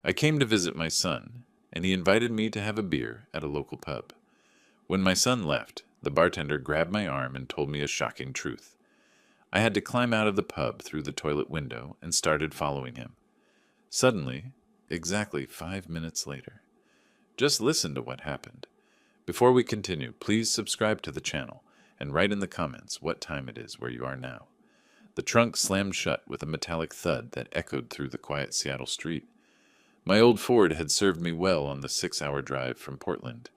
I came to visit my son, and he invited me to have a beer at a local pub. When my son left, the bartender grabbed my arm and told me a shocking truth. I had to climb out of the pub through the toilet window and started following him. Suddenly, exactly 5 minutes later. Just listen to what happened. Before we continue, please subscribe to the channel and write in the comments what time it is where you are now. The trunk slammed shut with a metallic thud that echoed through the quiet Seattle street. My old Ford had served me well on the 6-hour drive from Portland,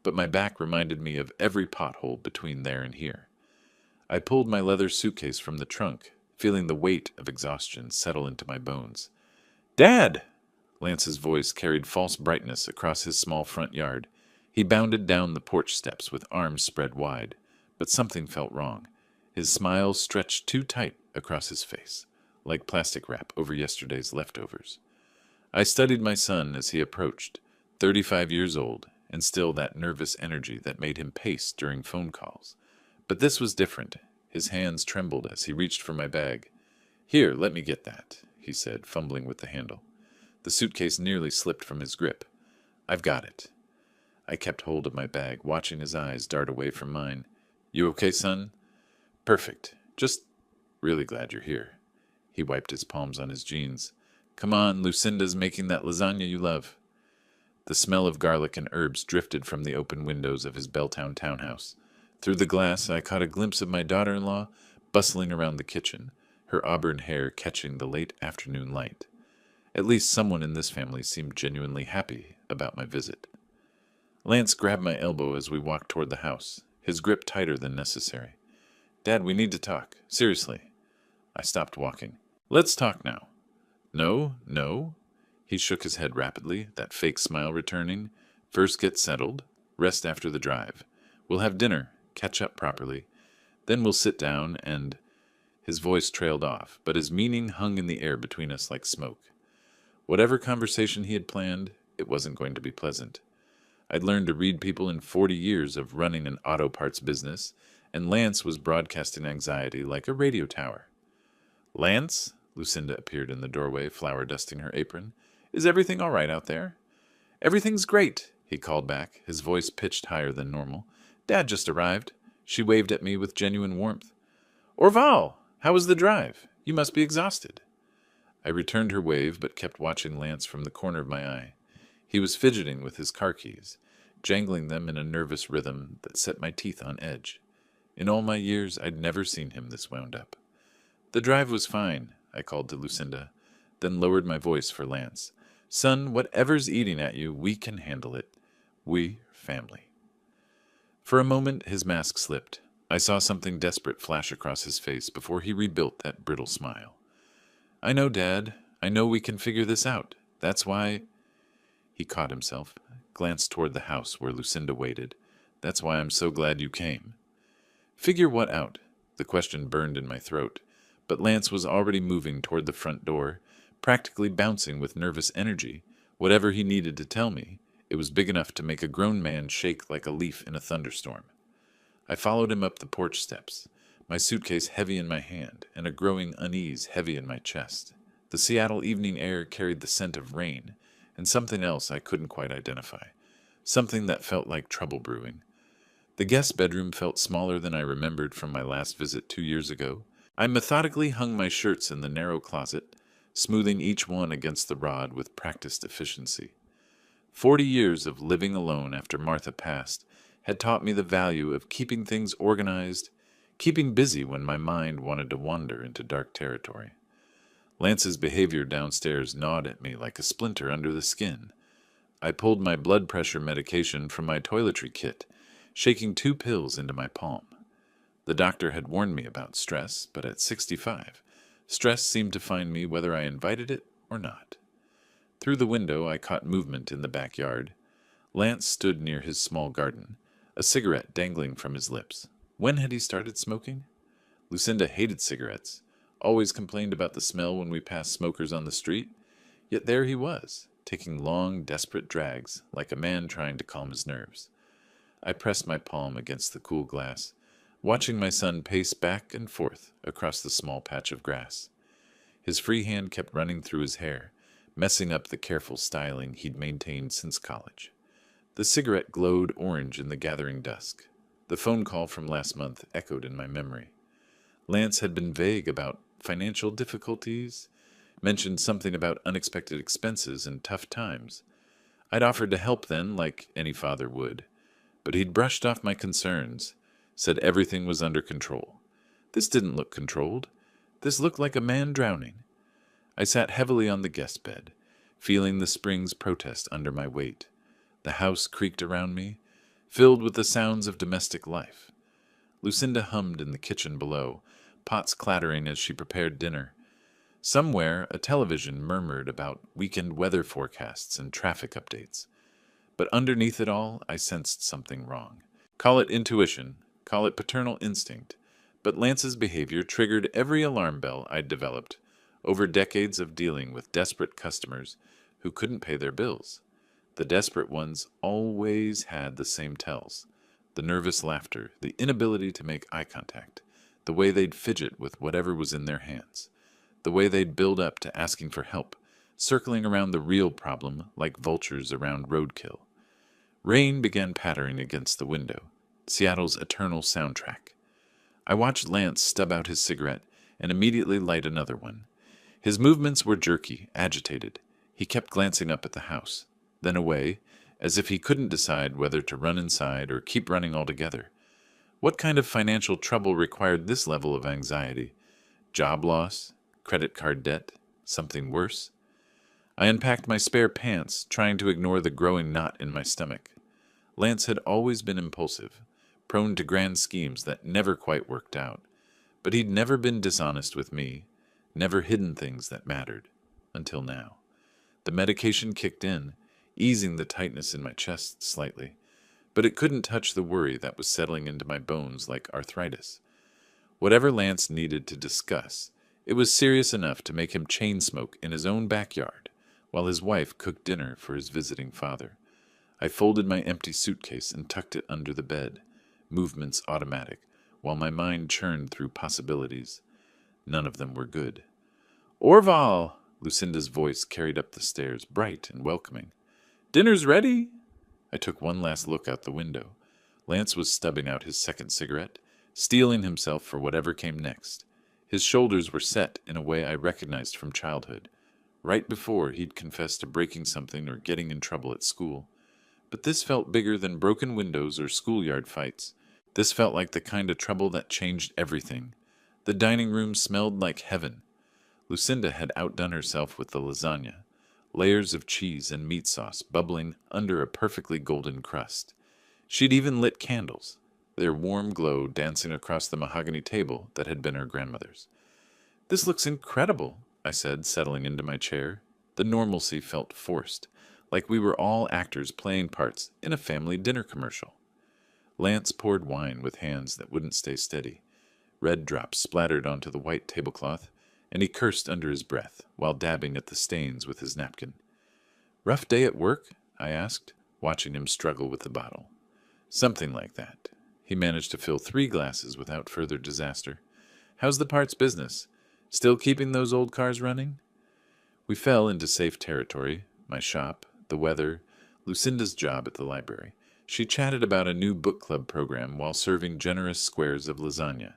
but my back reminded me of every pothole between there and here. I pulled my leather suitcase from the trunk, feeling the weight of exhaustion settle into my bones. "Dad!" Lance's voice carried false brightness across his small front yard. He bounded down the porch steps with arms spread wide, but something felt wrong. His smile stretched too tight across his face, like plastic wrap over yesterday's leftovers. I studied my son as he approached, 35 years old, and still that nervous energy that made him pace during phone calls. But this was different. His hands trembled as he reached for my bag. "Here, let me get that," he said, fumbling with the handle. The suitcase nearly slipped from his grip. "I've got it." I kept hold of my bag, watching his eyes dart away from mine. "You okay, son?" "Perfect. Just really glad you're here." He wiped his palms on his jeans. "Come on, Lucinda's making that lasagna you love." The smell of garlic and herbs drifted from the open windows of his Belltown townhouse. Through the glass, I caught a glimpse of my daughter-in-law bustling around the kitchen, her auburn hair catching the late afternoon light. At least someone in this family seemed genuinely happy about my visit. Lance grabbed my elbow as we walked toward the house, his grip tighter than necessary. "Dad, we need to talk. Seriously." I stopped walking. "Let's talk now." "No, no." He shook his head rapidly, that fake smile returning. "First get settled. Rest after the drive. We'll have dinner, catch up properly. Then we'll sit down and—" His voice trailed off, but his meaning hung in the air between us like smoke. Whatever conversation he had planned, it wasn't going to be pleasant. I'd learned to read people in 40 years of running an auto parts business, and Lance was broadcasting anxiety like a radio tower. "Lance?" Lucinda appeared in the doorway, flour dusting her apron. "Is everything all right out there?" "Everything's great," he called back, his voice pitched higher than normal. "Dad just arrived." She waved at me with genuine warmth. "Orval, how was the drive? You must be exhausted." I returned her wave, but kept watching Lance from the corner of my eye. He was fidgeting with his car keys, jangling them in a nervous rhythm that set my teeth on edge. In all my years, I'd never seen him this wound up. "The drive was fine," I called to Lucinda, then lowered my voice for Lance. "Son, whatever's eating at you, we can handle it. We're family." For a moment, his mask slipped. I saw something desperate flash across his face before he rebuilt that brittle smile. "I know, Dad. I know we can figure this out. That's why—" He caught himself, glanced toward the house where Lucinda waited. "That's why I'm so glad you came." "Figure what out?" The question burned in my throat, but Lance was already moving toward the front door, practically bouncing with nervous energy. Whatever he needed to tell me, it was big enough to make a grown man shake like a leaf in a thunderstorm. I followed him up the porch steps, my suitcase heavy in my hand and a growing unease heavy in my chest. The Seattle evening air carried the scent of rain and something else I couldn't quite identify, something that felt like trouble brewing. The guest bedroom felt smaller than I remembered from my last visit 2 years ago. I methodically hung my shirts in the narrow closet, smoothing each one against the rod with practiced efficiency. 40 years of living alone after Martha passed had taught me the value of keeping things organized, keeping busy when my mind wanted to wander into dark territory. Lance's behavior downstairs gnawed at me like a splinter under the skin. I pulled my blood pressure medication from my toiletry kit, shaking 2 pills into my palm. The doctor had warned me about stress, but at 65, stress seemed to find me whether I invited it or not. Through the window, I caught movement in the backyard. Lance stood near his small garden, a cigarette dangling from his lips. When had he started smoking? Lucinda hated cigarettes, always complained about the smell when we passed smokers on the street. Yet there he was, taking long, desperate drags, like a man trying to calm his nerves. I pressed my palm against the cool glass, watching my son pace back and forth across the small patch of grass. His free hand kept running through his hair, messing up the careful styling he'd maintained since college. The cigarette glowed orange in the gathering dusk. The phone call from last month echoed in my memory. Lance had been vague about financial difficulties, mentioned something about unexpected expenses and tough times. I'd offered to help then, like any father would, but he'd brushed off my concerns, said everything was under control. This didn't look controlled. This looked like a man drowning. I sat heavily on the guest bed, feeling the spring's protest under my weight. The house creaked around me, filled with the sounds of domestic life. Lucinda hummed in the kitchen below, pots clattering as she prepared dinner. Somewhere, a television murmured about weekend weather forecasts and traffic updates. But underneath it all, I sensed something wrong. Call it intuition, call it paternal instinct, but Lance's behavior triggered every alarm bell I'd developed over decades of dealing with desperate customers who couldn't pay their bills. The desperate ones always had the same tells: the nervous laughter, the inability to make eye contact, the way they'd fidget with whatever was in their hands, the way they'd build up to asking for help, circling around the real problem like vultures around roadkill. Rain began pattering against the window, Seattle's eternal soundtrack. I watched Lance stub out his cigarette and immediately light another one. His movements were jerky, agitated. He kept glancing up at the house, then away, as if he couldn't decide whether to run inside or keep running altogether. What kind of financial trouble required this level of anxiety? Job loss? Credit card debt? Something worse? I unpacked my spare pants, trying to ignore the growing knot in my stomach. Lance had always been impulsive, prone to grand schemes that never quite worked out. But he'd never been dishonest with me, never hidden things that mattered, until now. The medication kicked in, easing the tightness in my chest slightly, but it couldn't touch the worry that was settling into my bones like arthritis. Whatever Lance needed to discuss, it was serious enough to make him chain smoke in his own backyard, while his wife cooked dinner for his visiting father. I folded my empty suitcase and tucked it under the bed, movements automatic, while my mind churned through possibilities. None of them were good. "Orval!" Lucinda's voice carried up the stairs, bright and welcoming. "Dinner's ready!" I took one last look out the window. Lance was stubbing out his second cigarette, steeling himself for whatever came next. His shoulders were set in a way I recognized from childhood, right before he'd confessed to breaking something or getting in trouble at school. But this felt bigger than broken windows or schoolyard fights. This felt like the kind of trouble that changed everything. The dining room smelled like heaven. Lucinda had outdone herself with the lasagna, layers of cheese and meat sauce bubbling under a perfectly golden crust. She'd even lit candles, their warm glow dancing across the mahogany table that had been her grandmother's. "This looks incredible," I said, settling into my chair. The normalcy felt forced, like we were all actors playing parts in a family dinner commercial. Lance poured wine with hands that wouldn't stay steady. Red drops splattered onto the white tablecloth, and he cursed under his breath while dabbing at the stains with his napkin. "Rough day at work?" I asked, watching him struggle with the bottle. "Something like that." He managed to fill 3 glasses without further disaster. "How's the parts business? Still keeping those old cars running?" We fell into safe territory: my shop, the weather, Lucinda's job at the library. She chatted about a new book club program while serving generous squares of lasagna.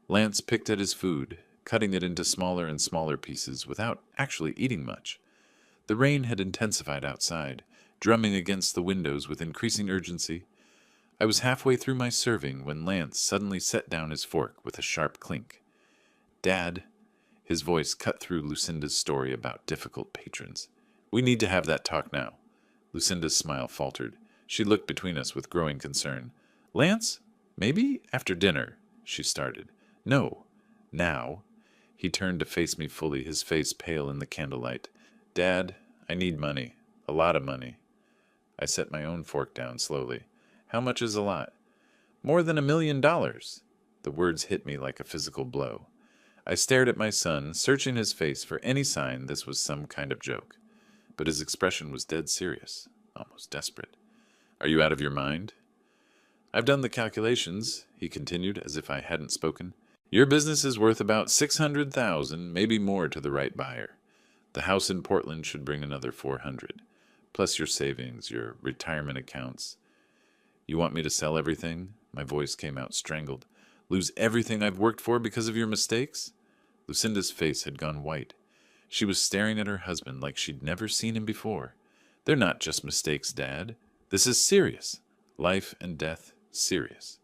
Lance picked at his food, cutting it into smaller and smaller pieces without actually eating much. The rain had intensified outside, drumming against the windows with increasing urgency. I was halfway through my serving when Lance suddenly set down his fork with a sharp clink. "Dad," his voice cut through Lucinda's story about difficult patrons. "We need to have that talk now." Lucinda's smile faltered. She looked between us with growing concern. "Lance, maybe after dinner," she started. "No, now." He turned to face me fully, his face pale in the candlelight. "Dad, I need money. A lot of money." I set my own fork down slowly. "How much is a lot?" "More than $1 million. The words hit me like a physical blow. I stared at my son, searching his face for any sign this was some kind of joke. But his expression was dead serious, almost desperate. "Are you out of your mind?" "I've done the calculations," he continued, as if I hadn't spoken. "Your business is worth about $600,000, maybe more to the right buyer. The house in Portland should bring another 400, plus your savings, your retirement accounts. You want me to sell everything? My voice came out strangled. Lose everything I've worked for because of your mistakes? Lucinda's face had gone white. She was staring at her husband like she'd never seen him before. They're not just mistakes, Dad. This is serious. Life and death, serious.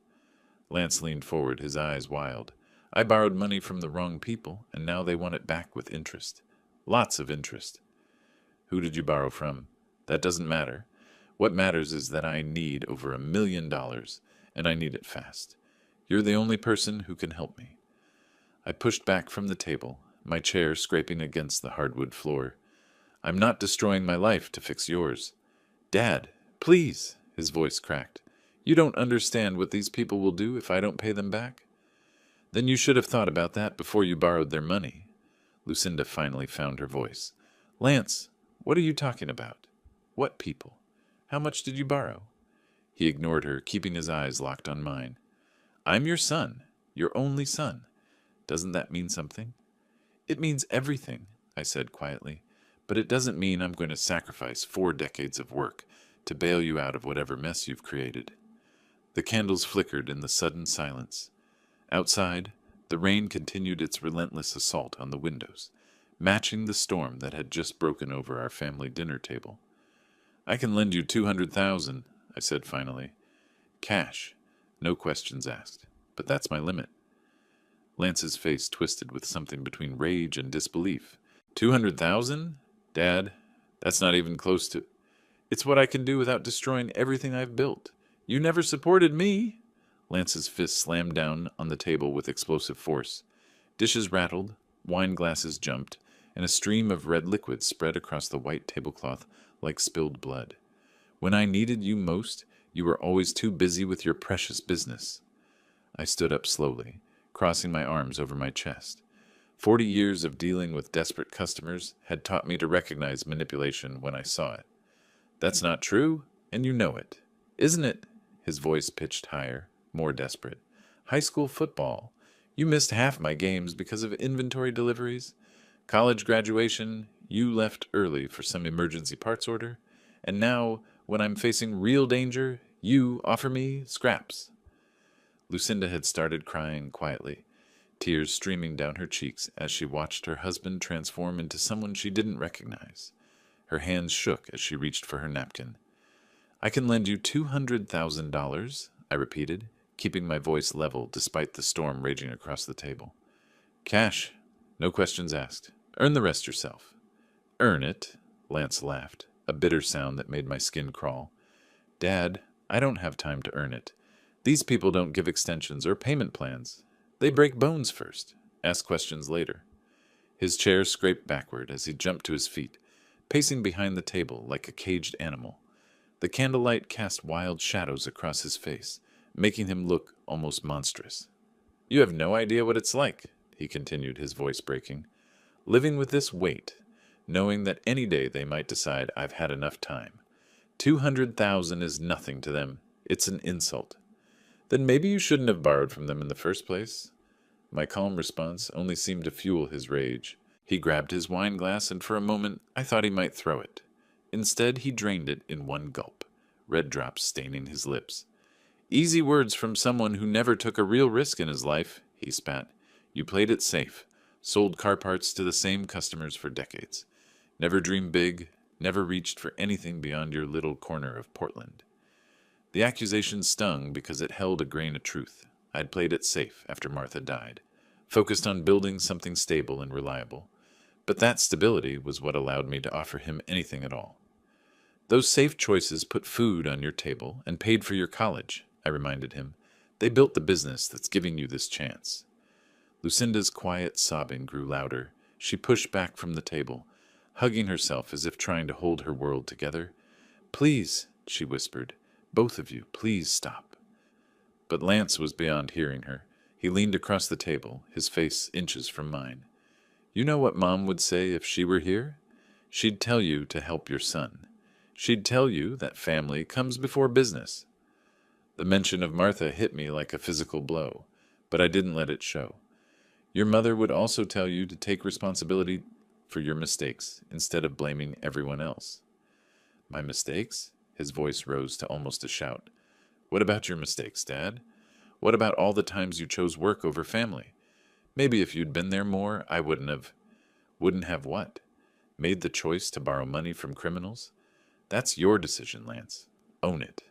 Lance leaned forward, his eyes wild. I borrowed money from the wrong people, and now they want it back with interest. Lots of interest. Who did you borrow from? That doesn't matter. What matters is that I need over $1 million, and I need it fast. You're the only person who can help me. I pushed back from the table, my chair scraping against the hardwood floor. I'm not destroying my life to fix yours. Dad, please, his voice cracked. You don't understand what these people will do if I don't pay them back? Then you should have thought about that before you borrowed their money. Lucinda finally found her voice. Lance, what are you talking about? What people? How much did you borrow? He ignored her, keeping his eyes locked on mine. I'm your son, your only son. Doesn't that mean something? It means everything, I said quietly, but it doesn't mean I'm going to sacrifice 4 decades of work to bail you out of whatever mess you've created. The candles flickered in the sudden silence. Outside, the rain continued its relentless assault on the windows, matching the storm that had just broken over our family dinner table. I can lend you $200,000, I said finally. Cash, no questions asked, but that's my limit. Lance's face twisted with something between rage and disbelief. 200,000? Dad, that's not even close to... It's what I can do without destroying everything I've built. You never supported me. Lance's fist slammed down on the table with explosive force. Dishes rattled, wine glasses jumped, and a stream of red liquid spread across the white tablecloth like spilled blood. When I needed you most, you were always too busy with your precious business. I stood up slowly, crossing my arms over my chest. 40 years of dealing with desperate customers had taught me to recognize manipulation when I saw it. That's not true, and you know it. Isn't it? His voice pitched higher, more desperate. High school football. You missed half my games because of inventory deliveries. College graduation, you left early for some emergency parts order. And now, when I'm facing real danger, you offer me scraps. Lucinda had started crying quietly, tears streaming down her cheeks as she watched her husband transform into someone she didn't recognize. Her hands shook as she reached for her napkin. I can lend you $200,000, I repeated, keeping my voice level despite the storm raging across the table. Cash, no questions asked. Earn the rest yourself. Earn it, Lance laughed, a bitter sound that made my skin crawl. Dad, I don't have time to earn it. These people don't give extensions or payment plans. They break bones first, ask questions later. His chair scraped backward as he jumped to his feet, pacing behind the table like a caged animal. The candlelight cast wild shadows across his face, making him look almost monstrous. You have no idea what it's like, he continued, his voice breaking. Living with this weight, knowing that any day they might decide I've had enough time. 200,000 is nothing to them. It's an insult. Then maybe you shouldn't have borrowed from them in the first place. My calm response only seemed to fuel his rage. He grabbed his wine glass, and for a moment I thought he might throw it. Instead, he drained it in one gulp, red drops staining his lips. Easy words from someone who never took a real risk in his life, he spat. You played it safe, sold car parts to the same customers for decades. Never dreamed big, never reached for anything beyond your little corner of Portland. The accusation stung because it held a grain of truth. I'd played it safe after Martha died, focused on building something stable and reliable. But that stability was what allowed me to offer him anything at all. Those safe choices put food on your table and paid for your college, I reminded him. They built the business that's giving you this chance. Lucinda's quiet sobbing grew louder. She pushed back from the table, hugging herself as if trying to hold her world together. Please, she whispered. Both of you, please stop. But Lance was beyond hearing her. He leaned across the table, his face inches from mine. You know what Mom would say if she were here? She'd tell you to help your son. She'd tell you that family comes before business. The mention of Martha hit me like a physical blow, but I didn't let it show. Your mother would also tell you to take responsibility for your mistakes instead of blaming everyone else. My mistakes? His voice rose to almost a shout. What about your mistakes, Dad? What about all the times you chose work over family? Maybe if you'd been there more, I wouldn't have. Wouldn't have what? Made the choice to borrow money from criminals? That's your decision, Lance. Own it.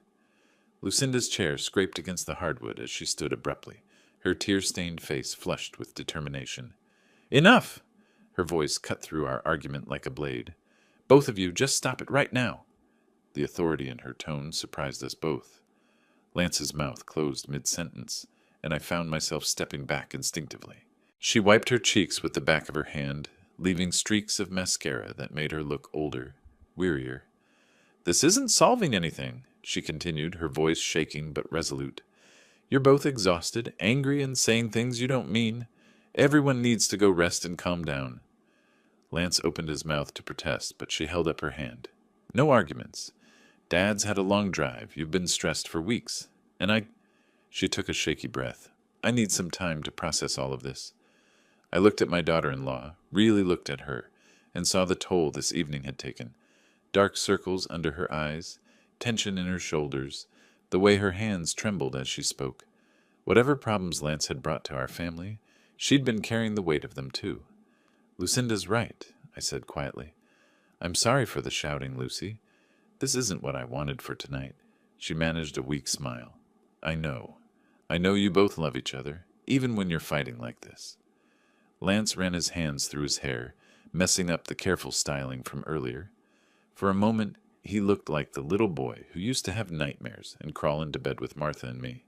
Lucinda's chair scraped against the hardwood as she stood abruptly, her tear-stained face flushed with determination. Enough! Her voice cut through our argument like a blade. Both of you, just stop it right now. The authority in her tone surprised us both. Lance's mouth closed mid-sentence, and I found myself stepping back instinctively. She wiped her cheeks with the back of her hand, leaving streaks of mascara that made her look older, wearier. This isn't solving anything, she continued, her voice shaking but resolute. You're both exhausted, angry, and saying things you don't mean. Everyone needs to go rest and calm down. Lance opened his mouth to protest, but she held up her hand. No arguments. Dad's had a long drive. You've been stressed for weeks. And She took a shaky breath. I need some time to process all of this. I looked at my daughter-in-law, really looked at her, and saw the toll this evening had taken. Dark circles under her eyes, tension in her shoulders, the way her hands trembled as she spoke. Whatever problems Lance had brought to our family, she'd been carrying the weight of them too. Lucinda's right, I said quietly. I'm sorry for the shouting, Lucy. This isn't what I wanted for tonight. She managed a weak smile. I know. I know you both love each other, even when you're fighting like this. Lance ran his hands through his hair, messing up the careful styling from earlier. For a moment, he looked like the little boy who used to have nightmares and crawl into bed with Martha and me.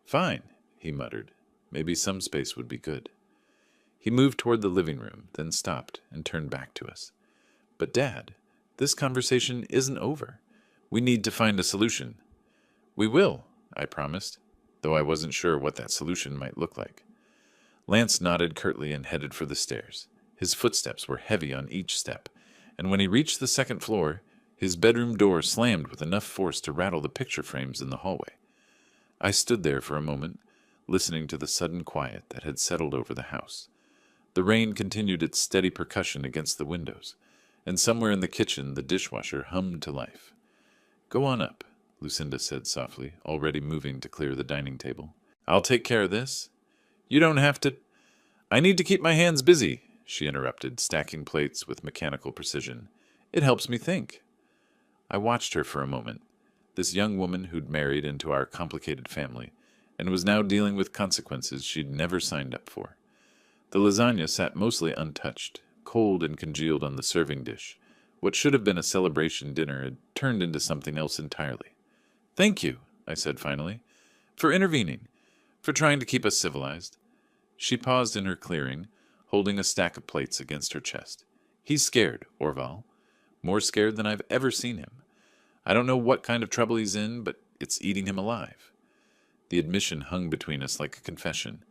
Fine, he muttered. Maybe some space would be good. He moved toward the living room, then stopped and turned back to us. But, Dad, this conversation isn't over. We need to find a solution. We will, I promised, though I wasn't sure what that solution might look like. Lance nodded curtly and headed for the stairs. His footsteps were heavy on each step, and when he reached the second floor, his bedroom door slammed with enough force to rattle the picture frames in the hallway. I stood there for a moment, listening to the sudden quiet that had settled over the house. The rain continued its steady percussion against the windows, and somewhere in the kitchen the dishwasher hummed to life. Go on up, Lucinda said softly, already moving to clear the dining table. I'll take care of this. You don't have to. I need to keep my hands busy, she interrupted, stacking plates with mechanical precision. It helps me think. I watched her for a moment, this young woman who'd married into our complicated family and was now dealing with consequences she'd never signed up for. The lasagna sat mostly untouched, cold and congealed on the serving dish. What should have been a celebration dinner had turned into something else entirely. Thank you, I said finally, for intervening, for trying to keep us civilized. She paused in her clearing, holding a stack of plates against her chest. He's scared, Orval. More scared than I've ever seen him. I don't know what kind of trouble he's in, but it's eating him alive. The admission hung between us like a confession.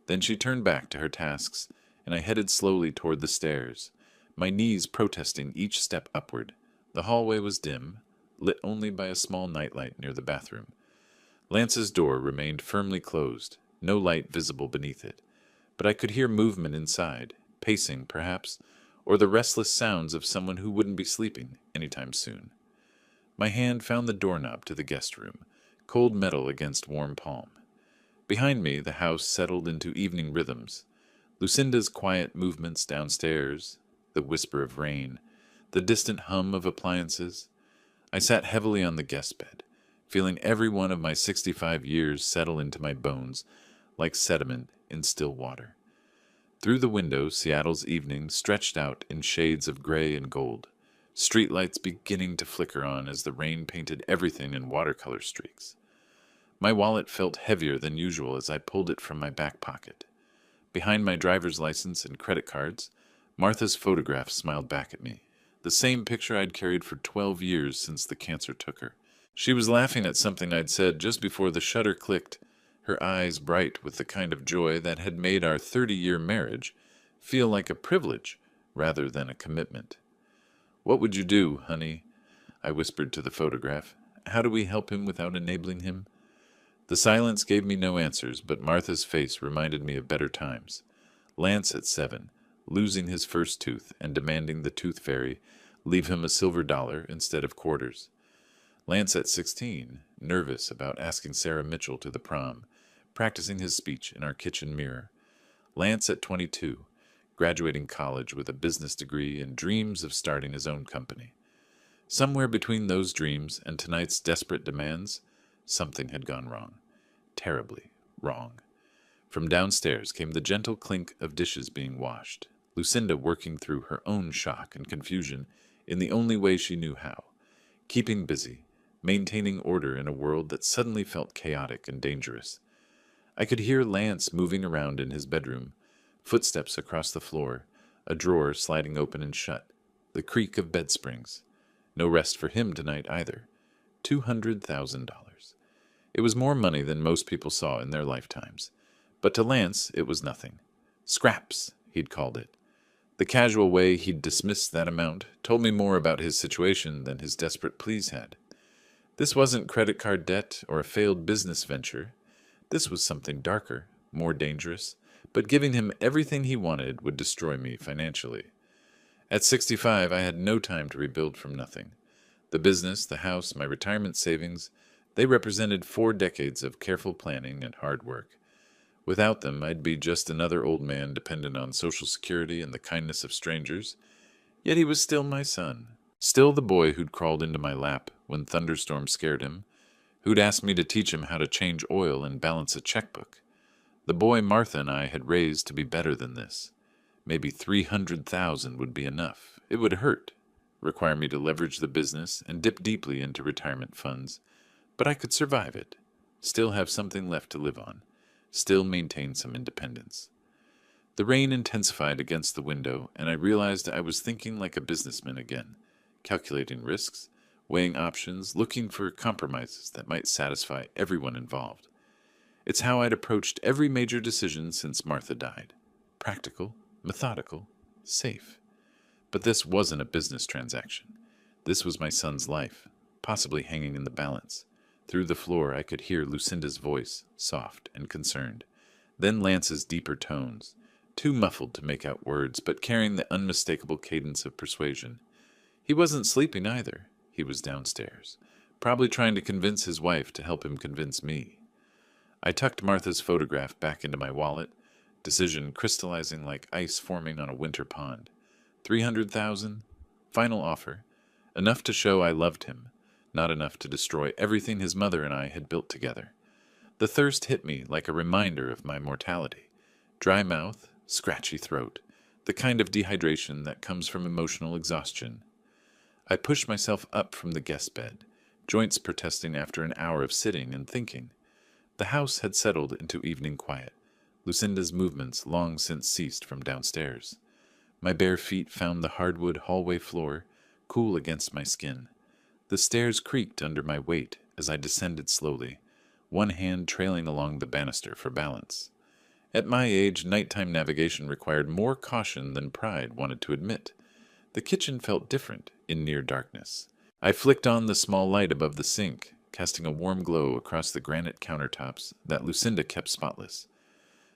Then she turned back to her tasks, and I headed slowly toward the stairs, my knees protesting each step upward. The hallway was dim, lit only by a small nightlight near the bathroom. Lance's door remained firmly closed, no light visible beneath it, but I could hear movement inside, pacing perhaps, or the restless sounds of someone who wouldn't be sleeping anytime soon. My hand found the doorknob to the guest room, cold metal against warm palm. Behind me, the house settled into evening rhythms. Lucinda's quiet movements downstairs, the whisper of rain, the distant hum of appliances. I sat heavily on the guest bed, feeling every one of my 65 years settle into my bones like sediment in still water. Through the window, Seattle's evening stretched out in shades of gray and gold, streetlights beginning to flicker on as the rain painted everything in watercolor streaks. My wallet felt heavier than usual as I pulled it from my back pocket. Behind my driver's license and credit cards, Martha's photograph smiled back at me, the same picture I'd carried for 12 years since the cancer took her. She was laughing at something I'd said just before the shutter clicked, her eyes bright with the kind of joy that had made our 30-year marriage feel like a privilege rather than a commitment. What would you do, honey? I whispered to the photograph. How do we help him without enabling him? The silence gave me no answers, but Martha's face reminded me of better times. Lance at 7, losing his first tooth and demanding the tooth fairy leave him a silver dollar instead of quarters. Lance at 16, nervous about asking Sarah Mitchell to the prom, practicing his speech in our kitchen mirror. Lance at 22, graduating college with a business degree and dreams of starting his own company. Somewhere between those dreams and tonight's desperate demands, something had gone wrong. Terribly wrong. From downstairs came the gentle clink of dishes being washed, Lucinda working through her own shock and confusion in the only way she knew how, keeping busy, maintaining order in a world that suddenly felt chaotic and dangerous. I could hear Lance moving around in his bedroom, footsteps across the floor, a drawer sliding open and shut, the creak of bed springs. No rest for him tonight either. $200,000. It was more money than most people saw in their lifetimes. But to Lance, it was nothing. Scraps, he'd called it. The casual way he'd dismissed that amount told me more about his situation than his desperate pleas had. This wasn't credit card debt or a failed business venture. This was something darker, more dangerous, but giving him everything he wanted would destroy me financially. At 65, I had no time to rebuild from nothing. The business, the house, my retirement savings, they represented 4 decades of careful planning and hard work. Without them, I'd be just another old man dependent on Social Security and the kindness of strangers. Yet he was still my son, still the boy who'd crawled into my lap when thunderstorms scared him, who'd asked me to teach him how to change oil and balance a checkbook. The boy Martha and I had raised to be better than this. Maybe 300,000 would be enough. It would hurt, require me to leverage the business and dip deeply into retirement funds. But I could survive it, still have something left to live on, still maintain some independence. The rain intensified against the window, and I realized I was thinking like a businessman again, calculating risks, weighing options, looking for compromises that might satisfy everyone involved. It's how I'd approached every major decision since Martha died. Practical, methodical, safe. But this wasn't a business transaction. This was my son's life, possibly hanging in the balance. Through the floor I could hear Lucinda's voice, soft and concerned. Then Lance's deeper tones, too muffled to make out words, but carrying the unmistakable cadence of persuasion. He wasn't sleeping either. He was downstairs, probably trying to convince his wife to help him convince me. I tucked Martha's photograph back into my wallet, decision crystallizing like ice forming on a winter pond. 300,000, final offer, enough to show I loved him, not enough to destroy everything his mother and I had built together. The thirst hit me like a reminder of my mortality. Dry mouth, scratchy throat, the kind of dehydration that comes from emotional exhaustion. I pushed myself up from the guest bed, joints protesting after an hour of sitting and thinking. The house had settled into evening quiet. Lucinda's movements long since ceased from downstairs. My bare feet found the hardwood hallway floor, cool against my skin. The stairs creaked under my weight as I descended slowly, one hand trailing along the banister for balance. At my age, nighttime navigation required more caution than pride wanted to admit. The kitchen felt different in near darkness. I flicked on the small light above the sink, casting a warm glow across the granite countertops that Lucinda kept spotless.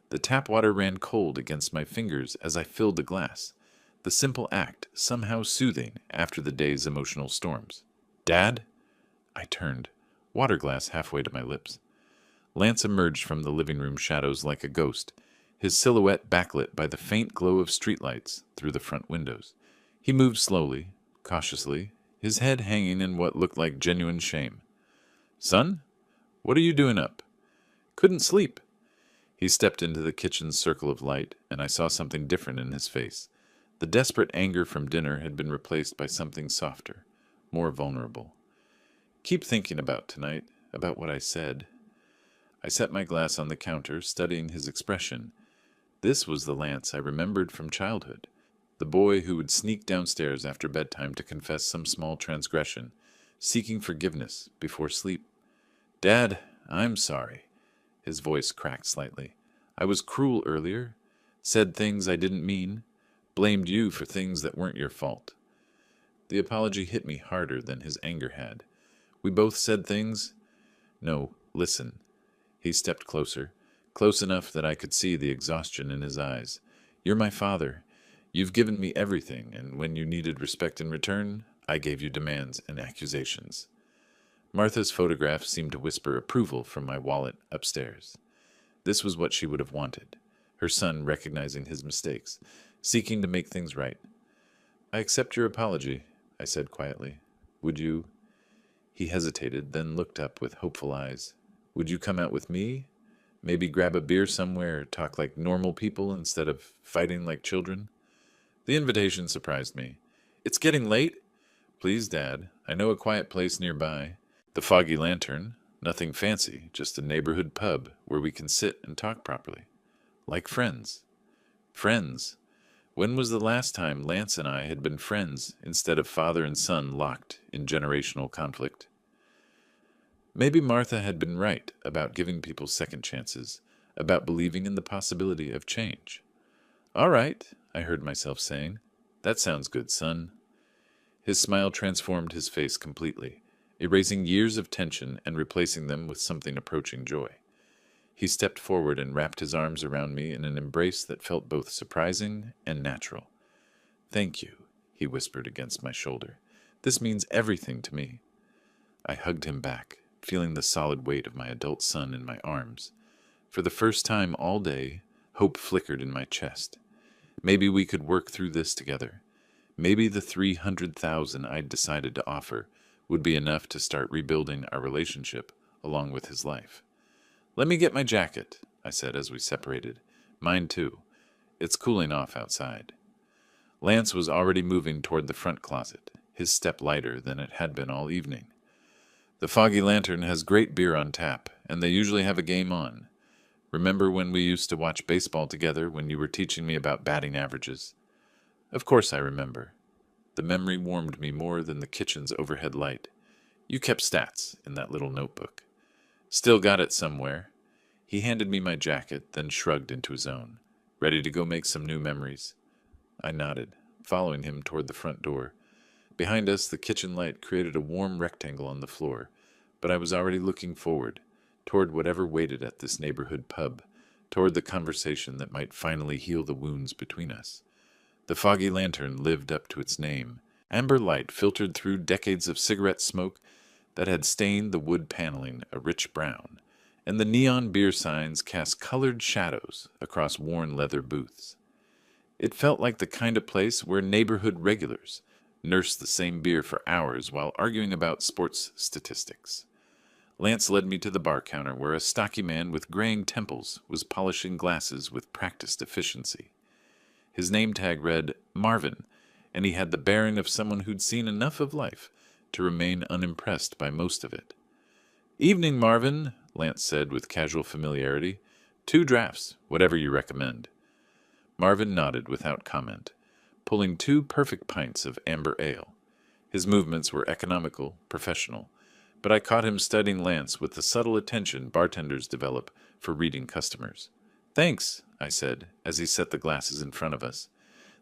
The tap water ran cold against my fingers as I filled the glass, the simple act somehow soothing after the day's emotional storms. "Dad?" I turned, water glass halfway to my lips. Lance emerged from the living room shadows like a ghost, his silhouette backlit by the faint glow of streetlights through the front windows. He moved slowly, cautiously, his head hanging in what looked like genuine shame. "Son, what are you doing up?" "Couldn't sleep." He stepped into the kitchen's circle of light, and I saw something different in his face. The desperate anger from dinner had been replaced by something softer, more vulnerable. "Keep thinking about tonight, about what I said." I set my glass on the counter, studying his expression. This was the Lance I remembered from childhood, the boy who would sneak downstairs after bedtime to confess some small transgression, seeking forgiveness before sleep. "Dad, I'm sorry." His voice cracked slightly. "I was cruel earlier, said things I didn't mean, blamed you for things that weren't your fault." The apology hit me harder than his anger had. "We both said things—" "No, listen." He stepped closer, close enough that I could see the exhaustion in his eyes. "You're my father. You've given me everything, and when you needed respect in return, I gave you demands and accusations. Martha's photograph seemed to whisper approval from my wallet upstairs. This was what she would have wanted, her son recognizing his mistakes, seeking to make things right. I accept your apology, I said quietly. Would you? He hesitated, then looked up with hopeful eyes. Would you come out with me? Maybe grab a beer somewhere, talk like normal people instead of fighting like children? The invitation surprised me. It's getting late? Please, Dad. I know a quiet place nearby. The Foggy Lantern. Nothing fancy, just a neighborhood pub where we can sit and talk properly. Like friends. Friends. When was the last time Lance and I had been friends instead of father and son locked in generational conflict? Maybe Martha had been right about giving people second chances, about believing in the possibility of change. All right, I heard myself saying. That sounds good, son. His smile transformed his face completely, erasing years of tension and replacing them with something approaching joy. He stepped forward and wrapped his arms around me in an embrace that felt both surprising and natural. Thank you, he whispered against my shoulder. This means everything to me. I hugged him back, feeling the solid weight of my adult son in my arms. For the first time all day, hope flickered in my chest. Maybe we could work through this together. Maybe the $300,000 I'd decided to offer would be enough to start rebuilding our relationship along with his life. Let me get my jacket, I said as we separated. Mine too. It's cooling off outside. Lance was already moving toward the front closet, his step lighter than it had been all evening. The Foggy Lantern has great beer on tap, and they usually have a game on. Remember when we used to watch baseball together when you were teaching me about batting averages? Of course I remember. The memory warmed me more than the kitchen's overhead light. You kept stats in that little notebook. Still got it somewhere. He handed me my jacket, then shrugged into his own. Ready to go make some new memories? I nodded, following him toward the front door. Behind us, the kitchen light created a warm rectangle on the floor, but I was already looking forward, toward whatever waited at this neighborhood pub, toward the conversation that might finally heal the wounds between us. The Foggy Lantern lived up to its name. Amber light filtered through decades of cigarette smoke that had stained the wood paneling a rich brown, and the neon beer signs cast colored shadows across worn leather booths. It felt like the kind of place where neighborhood regulars nursed the same beer for hours while arguing about sports statistics. Lance led me to the bar counter where a stocky man with graying temples was polishing glasses with practiced efficiency. His name tag read Marvin, and he had the bearing of someone who'd seen enough of life to remain unimpressed by most of it. Evening, Marvin, Lance said with casual familiarity. 2 drafts, whatever you recommend. Marvin nodded without comment, pulling 2 perfect pints of amber ale. His movements were economical, professional, but I caught him studying Lance with the subtle attention bartenders develop for reading customers. Thanks, I said, as he set the glasses in front of us.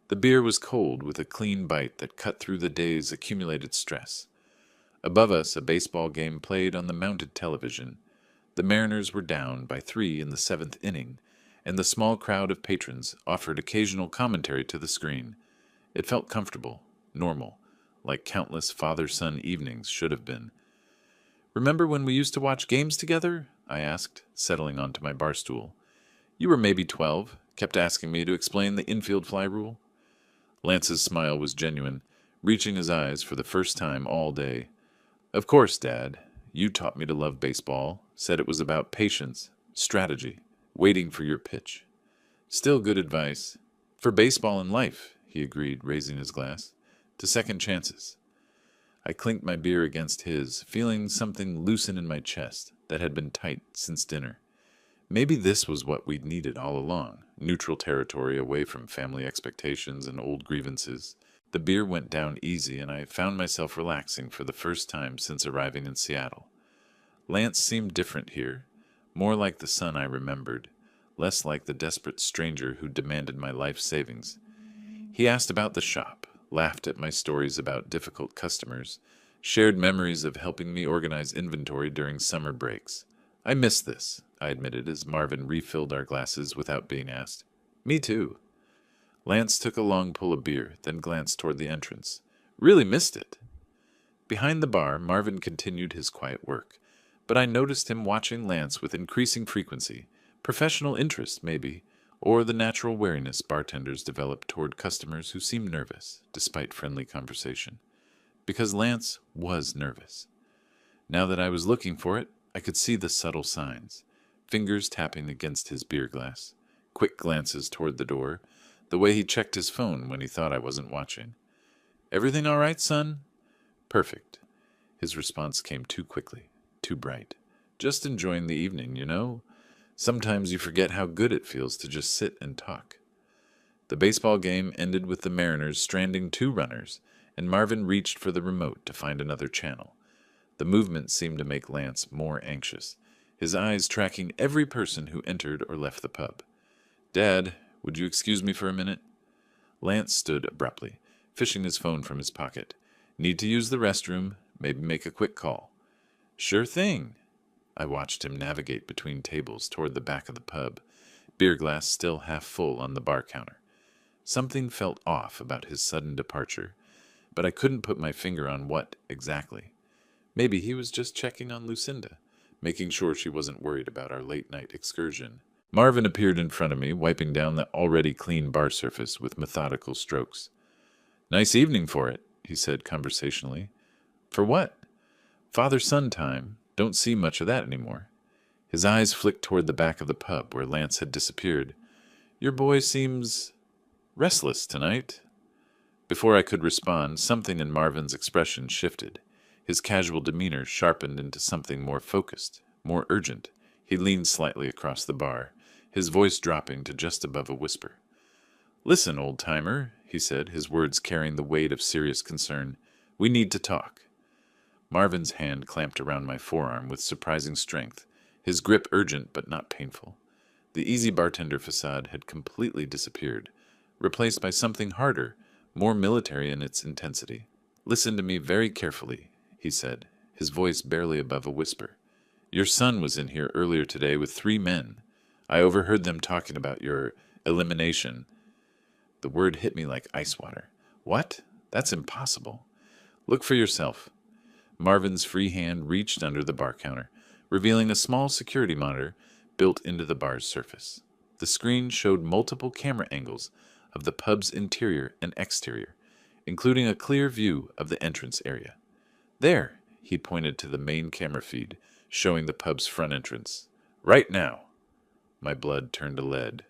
The beer was cold with a clean bite that cut through the day's accumulated stress. Above us, a baseball game played on the mounted television. The Mariners were down by 3 in the 7th inning, and the small crowd of patrons offered occasional commentary to the screen. It felt comfortable, normal, like countless father-son evenings should have been. Remember when we used to watch games together? I asked, settling onto my bar stool. You were maybe 12, kept asking me to explain the infield fly rule. Lance's smile was genuine, reaching his eyes for the first time all day. Of course, Dad. You taught me to love baseball, said it was about patience, strategy, waiting for your pitch. Still good advice. For baseball and life, he agreed, raising his glass. To second chances. I clinked my beer against his, feeling something loosen in my chest that had been tight since dinner. Maybe this was what we'd needed all along, neutral territory away from family expectations and old grievances. The beer went down easy, and I found myself relaxing for the first time since arriving in Seattle. Lance seemed different here, more like the son I remembered, less like the desperate stranger who demanded my life savings. He asked about the shop, laughed at my stories about difficult customers, shared memories of helping me organize inventory during summer breaks. I miss this, I admitted as Marvin refilled our glasses without being asked. Me too. Lance took a long pull of beer, then glanced toward the entrance. Really missed it. Behind the bar, Marvin continued his quiet work, but I noticed him watching Lance with increasing frequency, professional interest, maybe, or the natural wariness bartenders develop toward customers who seem nervous, despite friendly conversation. Because Lance was nervous. Now that I was looking for it, I could see the subtle signs. Fingers tapping against his beer glass, quick glances toward the door, the way he checked his phone when he thought I wasn't watching. "Everything all right, son?" "Perfect." His response came too quickly, too bright. "Just enjoying the evening, you know? Sometimes you forget how good it feels to just sit and talk." The baseball game ended with the Mariners stranding 2 runners, and Marvin reached for the remote to find another channel. The movement seemed to make Lance more anxious, his eyes tracking every person who entered or left the pub. "Dad, would you excuse me for a minute?" Lance stood abruptly, fishing his phone from his pocket. "Need to use the restroom, maybe make a quick call." "Sure thing." I watched him navigate between tables toward the back of the pub, beer glass still half full on the bar counter. Something felt off about his sudden departure, but I couldn't put my finger on what exactly. Maybe he was just checking on Lucinda, making sure she wasn't worried about our late-night excursion. Marvin appeared in front of me, wiping down the already clean bar surface with methodical strokes. "Nice evening for it," he said conversationally. "For what?" "Father-son time. Don't see much of that anymore." His eyes flicked toward the back of the pub where Lance had disappeared. "Your boy seems restless tonight." Before I could respond, something in Marvin's expression shifted. His casual demeanor sharpened into something more focused, more urgent. He leaned slightly across the bar, his voice dropping to just above a whisper. "Listen, old-timer," he said, his words carrying the weight of serious concern. "We need to talk." Marvin's hand clamped around my forearm with surprising strength, his grip urgent but not painful. The easy bartender facade had completely disappeared, replaced by something harder, more military in its intensity. "Listen to me very carefully," he said, his voice barely above a whisper. "Your son was in here earlier today with 3 men. I overheard them talking about your elimination." The word hit me like ice water. "What? That's impossible." "Look for yourself." Marvin's free hand reached under the bar counter, revealing a small security monitor built into the bar's surface. The screen showed multiple camera angles of the pub's interior and exterior, including a clear view of the entrance area. "There," he pointed to the main camera feed, showing the pub's front entrance. "Right now." My blood turned to lead.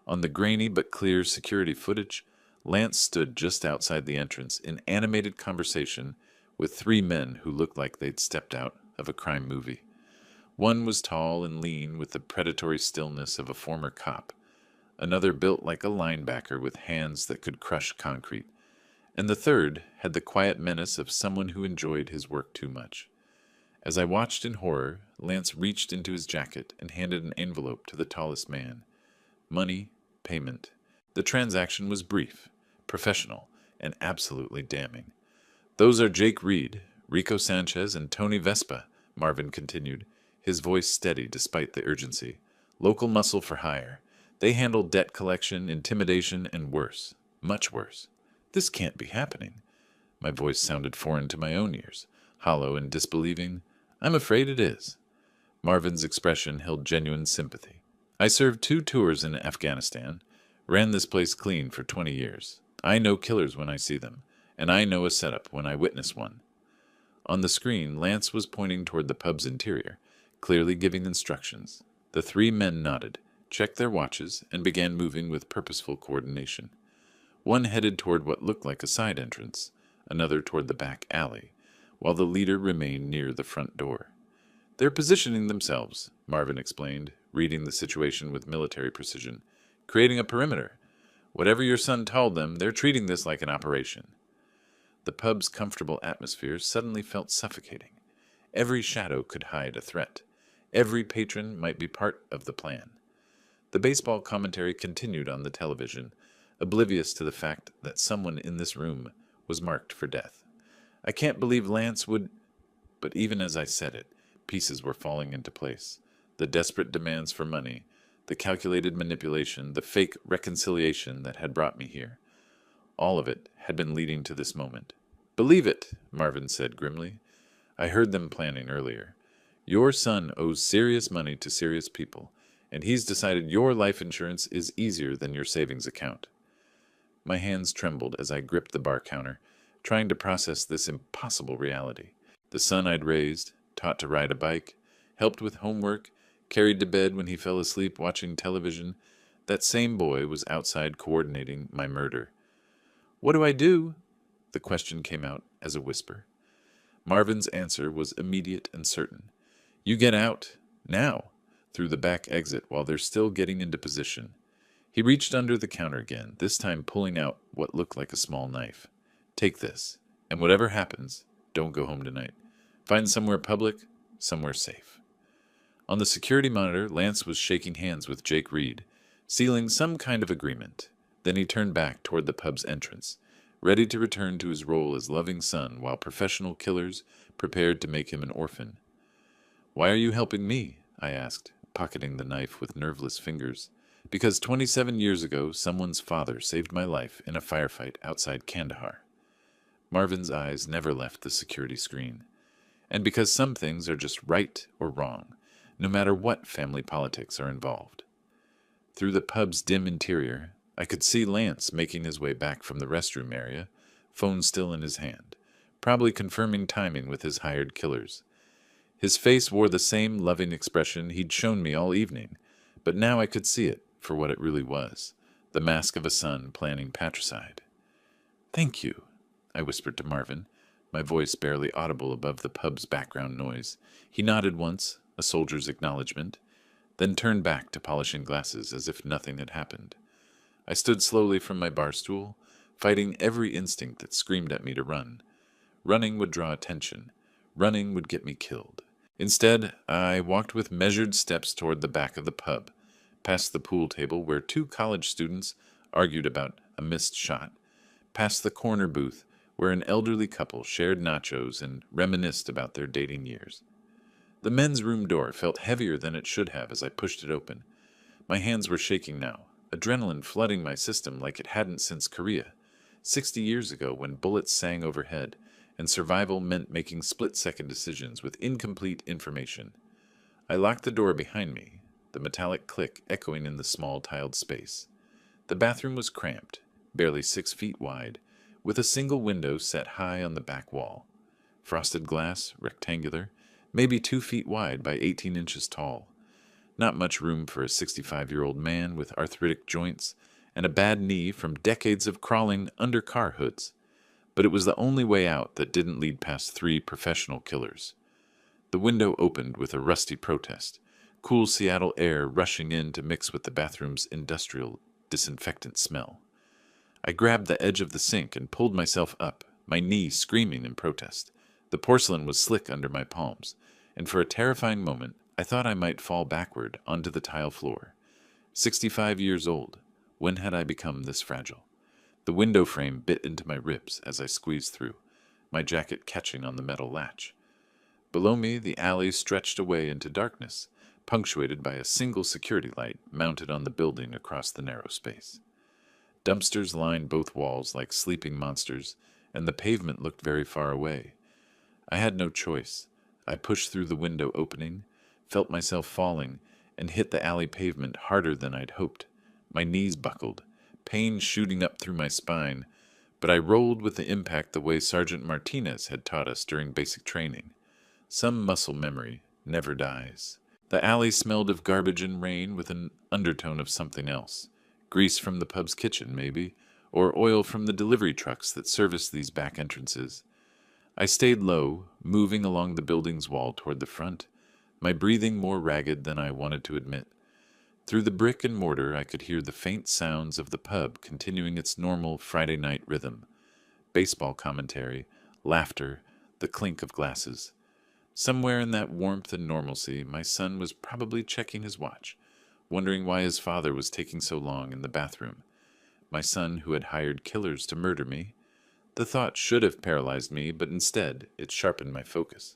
On the grainy but clear security footage, Lance stood just outside the entrance in animated conversation with 3 men who looked like they'd stepped out of a crime movie. One was tall and lean with the predatory stillness of a former cop. Another built like a linebacker with hands that could crush concrete. And the third had the quiet menace of someone who enjoyed his work too much. As I watched in horror, Lance reached into his jacket and handed an envelope to the tallest man. Money, payment. The transaction was brief, professional, and absolutely damning. "Those are Jake Reed, Rico Sanchez, and Tony Vespa," Marvin continued, his voice steady despite the urgency. "Local muscle for hire. They handle debt collection, intimidation, and worse. Much worse." "This can't be happening." My voice sounded foreign to my own ears, hollow and disbelieving. "I'm afraid it is." Marvin's expression held genuine sympathy. "I served 2 tours in Afghanistan, ran this place clean for 20 years. I know killers when I see them, and I know a setup when I witness one." On the screen, Lance was pointing toward the pub's interior, clearly giving instructions. The 3 men nodded, checked their watches, and began moving with purposeful coordination. One headed toward what looked like a side entrance, another toward the back alley, while the leader remained near the front door. "They're positioning themselves," Marvin explained, reading the situation with military precision, "creating a perimeter. Whatever your son told them, they're treating this like an operation." The pub's comfortable atmosphere suddenly felt suffocating. Every shadow could hide a threat. Every patron might be part of the plan. The baseball commentary continued on the television, oblivious to the fact that someone in this room was marked for death. "I can't believe Lance would—" But even as I said it, pieces were falling into place. The desperate demands for money, the calculated manipulation, the fake reconciliation that had brought me here. All of it had been leading to this moment. "Believe it," Marvin said grimly. "I heard them planning earlier. Your son owes serious money to serious people, and he's decided your life insurance is easier than your savings account." My hands trembled as I gripped the bar counter, trying to process this impossible reality. The son I'd raised, taught to ride a bike, helped with homework, carried to bed when he fell asleep watching television, that same boy was outside coordinating my murder. "What do I do?" The question came out as a whisper. Marvin's answer was immediate and certain. "You get out, now, through the back exit while they're still getting into position." He reached under the counter again, this time pulling out what looked like a small knife. "Take this, and whatever happens, don't go home tonight. Find somewhere public, somewhere safe." On the security monitor, Lance was shaking hands with Jake Reed, sealing some kind of agreement. Then he turned back toward the pub's entrance, ready to return to his role as loving son while professional killers prepared to make him an orphan. "Why are you helping me?" I asked, pocketing the knife with nerveless fingers. "Because 27 years ago, someone's father saved my life in a firefight outside Kandahar." Marvin's eyes never left the security screen. "And because some things are just right or wrong, no matter what family politics are involved." Through the pub's dim interior, I could see Lance making his way back from the restroom area, phone still in his hand, probably confirming timing with his hired killers. His face wore the same loving expression he'd shown me all evening, but now I could see it for what it really was, the mask of a son planning patricide. "Thank you," I whispered to Marvin, my voice barely audible above the pub's background noise. He nodded once, a soldier's acknowledgement, then turned back to polishing glasses as if nothing had happened. I stood slowly from my bar stool, fighting every instinct that screamed at me to run. Running would draw attention. Running would get me killed. Instead, I walked with measured steps toward the back of the pub, past the pool table where two college students argued about a missed shot, past the corner booth where an elderly couple shared nachos and reminisced about their dating years. The men's room door felt heavier than it should have as I pushed it open. My hands were shaking now, adrenaline flooding my system like it hadn't since Korea, 60 years ago when bullets sang overhead, and survival meant making split-second decisions with incomplete information. I locked the door behind me, the metallic click echoing in the small tiled space. The bathroom was cramped, barely 6 feet wide, with a single window set high on the back wall. Frosted glass, rectangular, maybe 2 feet wide by 18 inches tall. Not much room for a 65-year-old man with arthritic joints and a bad knee from decades of crawling under car hoods. But it was the only way out that didn't lead past 3 professional killers. The window opened with a rusty protest, cool Seattle air rushing in to mix with the bathroom's industrial disinfectant smell. I grabbed the edge of the sink and pulled myself up, my knee screaming in protest. The porcelain was slick under my palms, and for a terrifying moment, I thought I might fall backward onto the tile floor. 65 years old, when had I become this fragile? The window frame bit into my ribs as I squeezed through, my jacket catching on the metal latch. Below me, the alley stretched away into darkness, punctuated by a single security light mounted on the building across the narrow space. Dumpsters lined both walls like sleeping monsters, and the pavement looked very far away. I had no choice. I pushed through the window opening, felt myself falling, and hit the alley pavement harder than I'd hoped. My knees buckled, pain shooting up through my spine, but I rolled with the impact the way Sergeant Martinez had taught us during basic training. Some muscle memory never dies. The alley smelled of garbage and rain with an undertone of something else. Grease from the pub's kitchen, maybe, or oil from the delivery trucks that serviced these back entrances. I stayed low, moving along the building's wall toward the front, my breathing more ragged than I wanted to admit. Through the brick and mortar, I could hear the faint sounds of the pub continuing its normal Friday night rhythm. Baseball commentary, laughter, the clink of glasses. Somewhere in that warmth and normalcy, my son was probably checking his watch, wondering why his father was taking so long in the bathroom. My son who had hired killers to murder me. The thought should have paralyzed me, but instead it sharpened my focus.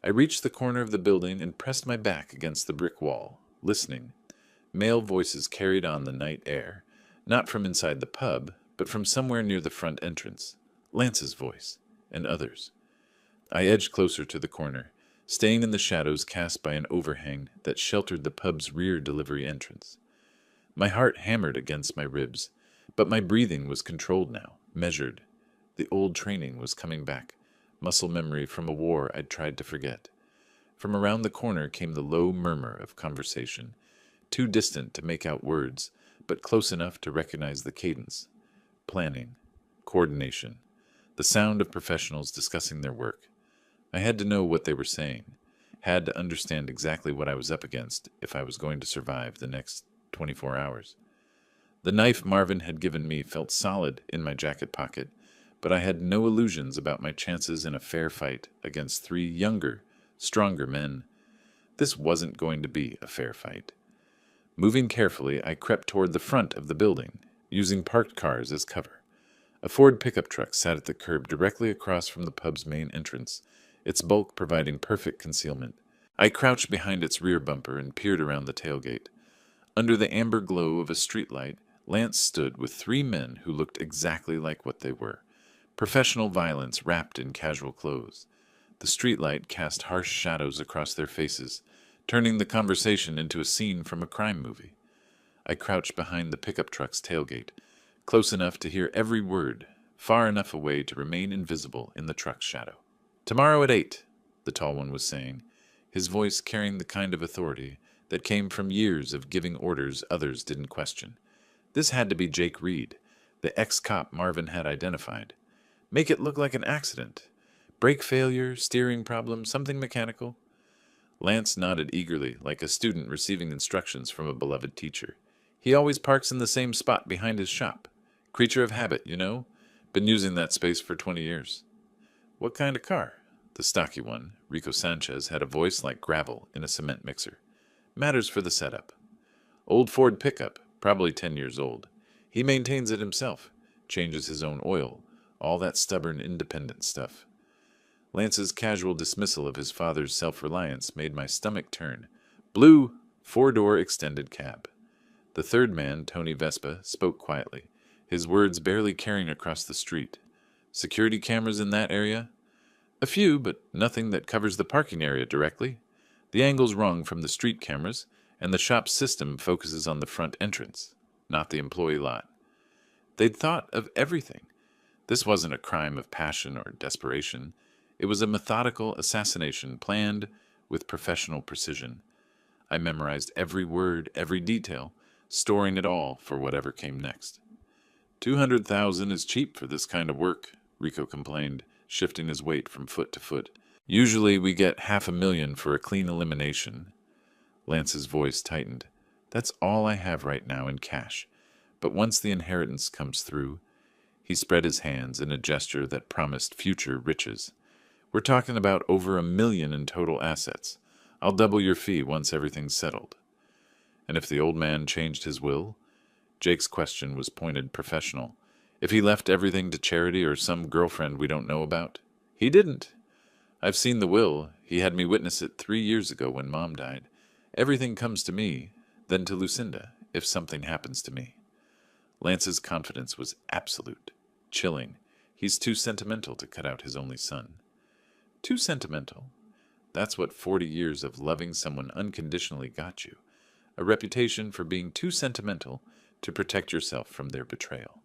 I reached the corner of the building and pressed my back against the brick wall, listening. Male voices carried on the night air, not from inside the pub, but from somewhere near the front entrance. Lance's voice, and others. I edged closer to the corner, staying in the shadows cast by an overhang that sheltered the pub's rear delivery entrance. My heart hammered against my ribs, but my breathing was controlled now, measured. The old training was coming back, muscle memory from a war I'd tried to forget. From around the corner came the low murmur of conversation, too distant to make out words, but close enough to recognize the cadence. Planning, coordination, the sound of professionals discussing their work. I had to know what they were saying, had to understand exactly what I was up against if I was going to survive the next 24 hours. The knife Marvin had given me felt solid in my jacket pocket, but I had no illusions about my chances in a fair fight against 3 younger, stronger men. This wasn't going to be a fair fight. Moving carefully, I crept toward the front of the building, using parked cars as cover. A Ford pickup truck sat at the curb directly across from the pub's main entrance, its bulk providing perfect concealment. I crouched behind its rear bumper and peered around the tailgate. Under the amber glow of a streetlight, Lance stood with 3 men who looked exactly like what they were. Professional violence wrapped in casual clothes. The streetlight cast harsh shadows across their faces, turning the conversation into a scene from a crime movie. I crouched behind the pickup truck's tailgate, close enough to hear every word, far enough away to remain invisible in the truck's shadow. "Tomorrow at 8, the tall one was saying, his voice carrying the kind of authority that came from years of giving orders others didn't question. This had to be Jake Reed, the ex-cop Marvin had identified. Make it look like an accident. Brake failure, steering problem, something mechanical. Lance nodded eagerly, like a student receiving instructions from a beloved teacher. He always parks in the same spot behind his shop. Creature of habit, you know? Been using that space for 20 years. What kind of car? The stocky one, Rico Sanchez, had a voice like gravel in a cement mixer. Matters for the setup. Old Ford pickup, probably 10 years old. He maintains it himself, changes his own oil, all that stubborn independent stuff. Lance's casual dismissal of his father's self-reliance made my stomach turn. Blue, 4-door extended cab. The third man, Tony Vespa, spoke quietly, his words barely carrying across the street. Security cameras in that area? A few, but nothing that covers the parking area directly. The angle's wrong from the street cameras, and the shop's system focuses on the front entrance, not the employee lot. They'd thought of everything. This wasn't a crime of passion or desperation. It was a methodical assassination planned with professional precision. I memorized every word, every detail, storing it all for whatever came next. 200,000 is cheap for this kind of work, Rico complained, shifting his weight from foot to foot. Usually we get $500,000 for a clean elimination. Lance's voice tightened. That's all I have right now in cash. But once the inheritance comes through, he spread his hands in a gesture that promised future riches. We're talking about over $1 million in total assets. I'll double your fee once everything's settled. And if the old man changed his will? Jake's question was pointed, professional. If he left everything to charity or some girlfriend we don't know about? He didn't. I've seen the will. He had me witness it 3 years ago when Mom died. Everything comes to me, then to Lucinda, if something happens to me. Lance's confidence was absolute, chilling. He's too sentimental to cut out his only son. Too sentimental? That's what 40 years of loving someone unconditionally got you. A reputation for being too sentimental to protect yourself from their betrayal.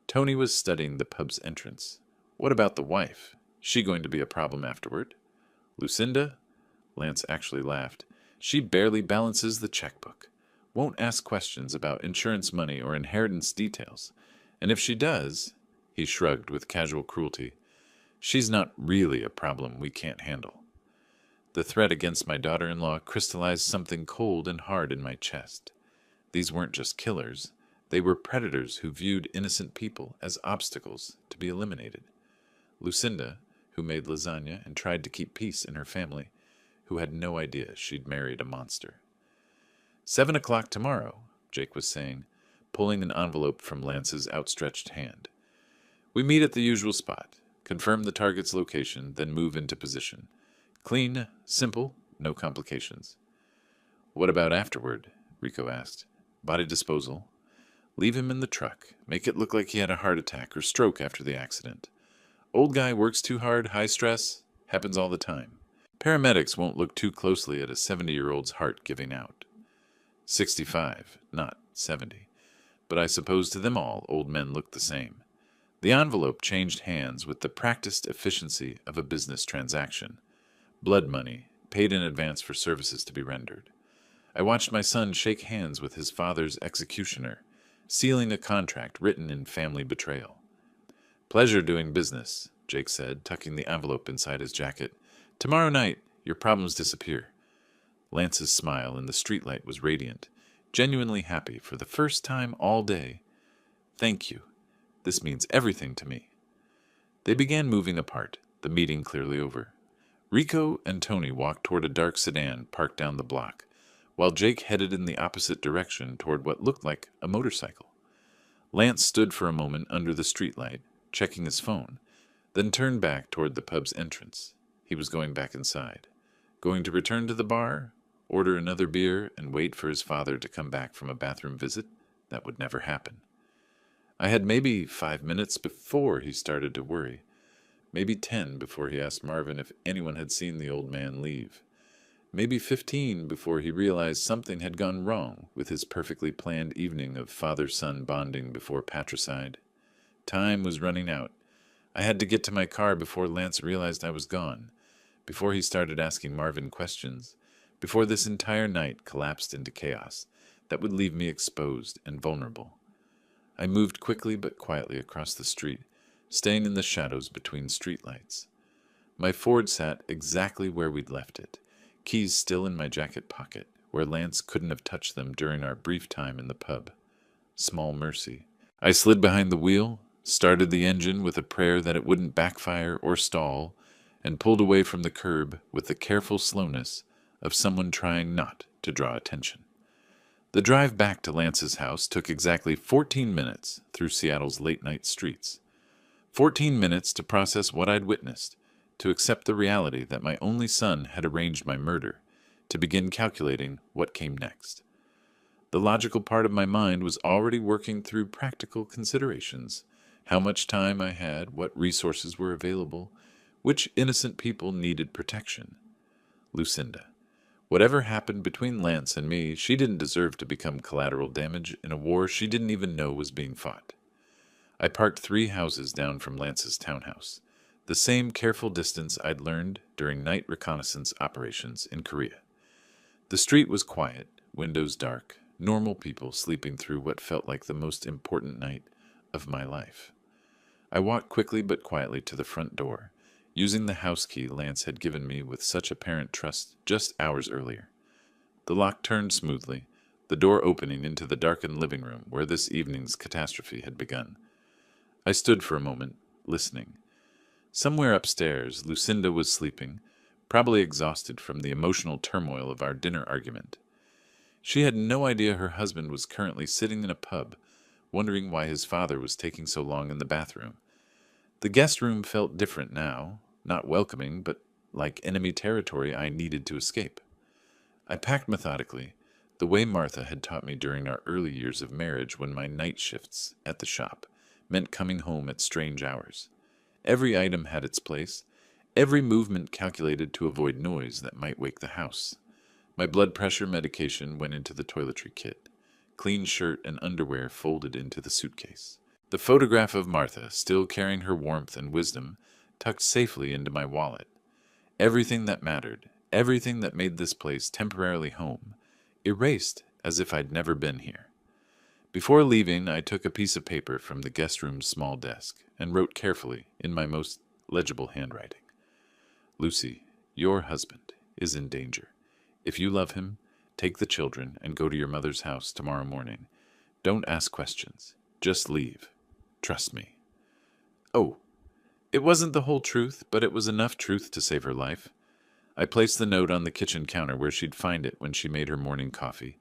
Tony was studying the pub's entrance. What about the wife? She going to be a problem afterward? Lucinda? Lance actually laughed. She barely balances the checkbook. Won't ask questions about insurance money or inheritance details. And if she does, he shrugged with casual cruelty, she's not really a problem we can't handle. The threat against my daughter-in-law crystallized something cold and hard in my chest. These weren't just killers. They were predators who viewed innocent people as obstacles to be eliminated. Lucinda, who made lasagna and tried to keep peace in her family, who had no idea she'd married a monster. 7 o'clock tomorrow, Jake was saying, pulling an envelope from Lance's outstretched hand. We meet at the usual spot, confirm the target's location, then move into position. Clean, simple, no complications. What about afterward? Rico asked. Body disposal. Leave him in the truck. Make it look like he had a heart attack or stroke after the accident. Old guy works too hard, high stress, happens all the time. Paramedics won't look too closely at a 70-year-old's heart giving out. 65, not 70. But I suppose to them all, old men look the same. The envelope changed hands with the practiced efficiency of a business transaction. Blood money, paid in advance for services to be rendered. I watched my son shake hands with his father's executioner, sealing a contract written in family betrayal. Pleasure doing business, Jake said, tucking the envelope inside his jacket. Tomorrow night, your problems disappear. Lance's smile in the streetlight was radiant, genuinely happy for the first time all day. Thank you. This means everything to me. They began moving apart, the meeting clearly over. Rico and Tony walked toward a dark sedan parked down the block, while Jake headed in the opposite direction toward what looked like a motorcycle. Lance stood for a moment under the streetlight, checking his phone, then turned back toward the pub's entrance. He was going back inside. Going to return to the bar, order another beer, and wait for his father to come back from a bathroom visit? That would never happen. I had maybe 5 minutes before he started to worry. Maybe 10 before he asked Marvin if anyone had seen the old man leave. Maybe 15 before he realized something had gone wrong with his perfectly planned evening of father-son bonding before patricide. Time was running out. I had to get to my car before Lance realized I was gone, before he started asking Marvin questions, before this entire night collapsed into chaos that would leave me exposed and vulnerable. I moved quickly but quietly across the street, staying in the shadows between streetlights. My Ford sat exactly where we'd left it, keys still in my jacket pocket, where Lance couldn't have touched them during our brief time in the pub. Small mercy. I slid behind the wheel, started the engine with a prayer that it wouldn't backfire or stall, and pulled away from the curb with the careful slowness of someone trying not to draw attention. The drive back to Lance's house took exactly 14 minutes through Seattle's late-night streets. 14 minutes to process what I'd witnessed, to accept the reality that my only son had arranged my murder, to begin calculating what came next. The logical part of my mind was already working through practical considerations, how much time I had, what resources were available, which innocent people needed protection. Lucinda. Whatever happened between Lance and me, she didn't deserve to become collateral damage in a war she didn't even know was being fought. I parked 3 houses down from Lance's townhouse, the same careful distance I'd learned during night reconnaissance operations in Korea. The street was quiet, windows dark, normal people sleeping through what felt like the most important night of my life. I walked quickly but quietly to the front door, using the house key Lance had given me with such apparent trust just hours earlier. The lock turned smoothly, the door opening into the darkened living room where this evening's catastrophe had begun. I stood for a moment, listening. Somewhere upstairs, Lucinda was sleeping, probably exhausted from the emotional turmoil of our dinner argument. She had no idea her husband was currently sitting in a pub, wondering why his father was taking so long in the bathroom. The guest room felt different now, not welcoming, but like enemy territory I needed to escape. I packed methodically, the way Martha had taught me during our early years of marriage when my night shifts at the shop meant coming home at strange hours. Every item had its place, every movement calculated to avoid noise that might wake the house. My blood pressure medication went into the toiletry kit, clean shirt and underwear folded into the suitcase. The photograph of Martha, still carrying her warmth and wisdom, tucked safely into my wallet. Everything that mattered, everything that made this place temporarily home, erased as if I'd never been here. Before leaving, I took a piece of paper from the guest room's small desk and wrote carefully in my most legible handwriting. Lucy, your husband is in danger. If you love him, take the children and go to your mother's house tomorrow morning. Don't ask questions. Just leave. Trust me. Oh, it wasn't the whole truth, but it was enough truth to save her life. I placed the note on the kitchen counter where she'd find it when she made her morning coffee,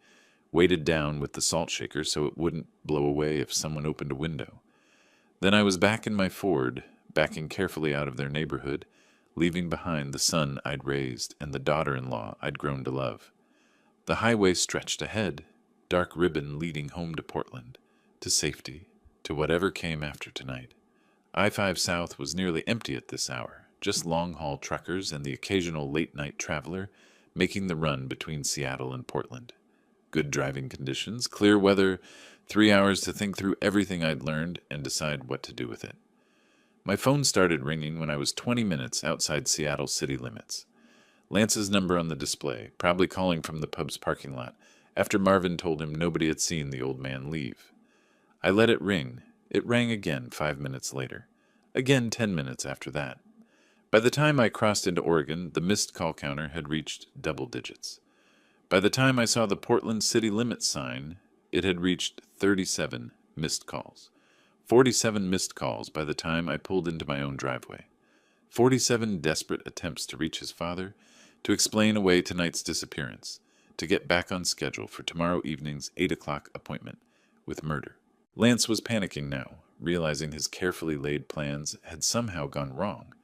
weighted down with the salt shaker so it wouldn't blow away if someone opened a window. Then I was back in my Ford, backing carefully out of their neighborhood, leaving behind the son I'd raised and the daughter-in-law I'd grown to love. The highway stretched ahead, dark ribbon leading home to Portland, to safety, to whatever came after tonight. I-5 South was nearly empty at this hour, just long-haul truckers and the occasional late-night traveler making the run between Seattle and Portland. Good driving conditions, clear weather, 3 hours to think through everything I'd learned and decide what to do with it. My phone started ringing when I was 20 minutes outside Seattle city limits. Lance's number on the display, probably calling from the pub's parking lot, after Marvin told him nobody had seen the old man leave. I let it ring. It rang again 5 minutes later. Again 10 minutes after that. By the time I crossed into Oregon, the missed call counter had reached double digits. By the time I saw the Portland city limits sign, it had reached 37 missed calls. 47 missed calls by the time I pulled into my own driveway. 47 desperate attempts to reach his father, to explain away tonight's disappearance, to get back on schedule for tomorrow evening's 8 o'clock appointment with murder. Lance was panicking now, realizing his carefully laid plans had somehow gone wrong,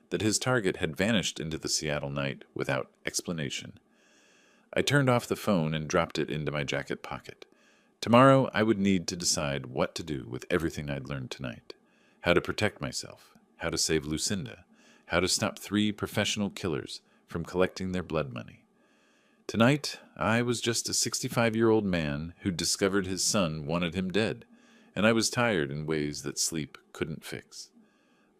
that his target had vanished into the Seattle night without explanation. I turned off the phone and dropped it into my jacket pocket. Tomorrow I would need to decide what to do with everything I'd learned tonight. How to protect myself, how to save Lucinda, how to stop 3 professional killers from collecting their blood money. Tonight, I was just a 65-year-old man who'd discovered his son wanted him dead, and I was tired in ways that sleep couldn't fix.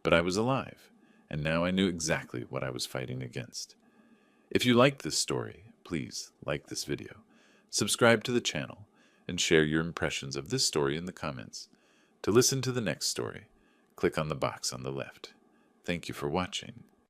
But I was alive, and now I knew exactly what I was fighting against. If you liked this story, please like this video, subscribe to the channel, and share your impressions of this story in the comments. To listen to the next story, click on the box on the left. Thank you for watching.